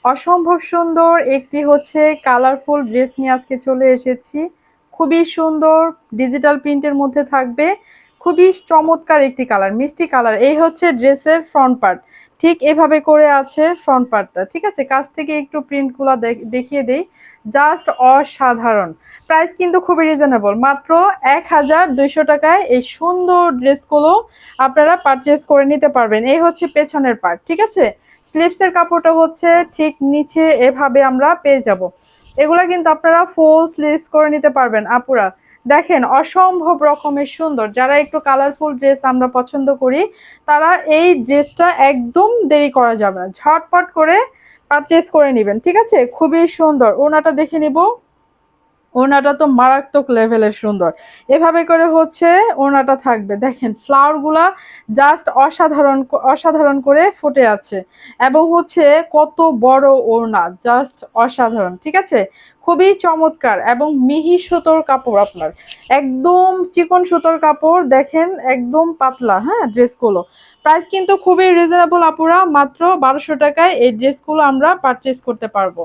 অসম্ভব সুন্দর একটি হচ্ছে কালারফুল ড্রেস নিয়ে আজকে চলে এসেছি। খুবই সুন্দর ডিজিটাল প্রিন্টের মধ্যে থাকবে। খুবই চমৎকার একটি কালার, মিষ্টি কালার। এই হচ্ছে ড্রেসের ফ্রন্ট পার্ট। ঠিক এভাবে করে আছে ফ্রন্ট পার্টটা। ঠিক আছে? কাছ থেকে একটু প্রিন্টগুলা দেখিয়ে দেই। জাস্ট অসাধারণ। প্রাইস কিন্তু খুবই রিজনেবল। মাত্র ১,২০০ টাকায় এই সুন্দর ড্রেসগুলো আপনারা পারচেজ করে নিতে পারবেন। এই হচ্ছে পেছনের পার্ট। ঠিক আছে? স্লিপসের কাপড়টা হচ্ছে ঠিক নিচে এভাবে আমরা পেয়ে যাব। এগুলা কিন্তু আপনারা ফুল স্লিভস করে নিতে পারবেন আপুরা। দেখেন অসম্ভব রকমের সুন্দর। যারা একটু কালারফুল ড্রেস আমরা পছন্দ করি তারা এই ড্রেসটা একদম দেরি করা যাবে না, ঝটপট করে পারচেজ করে নেবেন। ঠিক আছে? খুবই সুন্দর। ওনাটা দেখে নিব। ওড়নাটা তো মারাত্মক লেভেলের সুন্দর। এভাবে করে হচ্ছে ওড়নাটা থাকবে। দেখেন ফ্লাওয়ার গুলা জাস্ট অসাধারণ, অসাধারণ করে ফুটে আছে। এবং হচ্ছে কত বড় ওড়না, জাস্ট অসাধারণ। ঠিক আছে? খুবই চমৎকার এবং মিহি সুতোর কাপড় আপনার। একদম চিকন সুতোর কাপড়, দেখেন একদম পাতলা, হ্যাঁ ড্রেসগুলো। প্রাইস কিন্তু খুবই রিজনেবল আপুরা। মাত্র ১২০০ টাকায় এই ড্রেসগুলো আমরা পারচেজ করতে পারবো।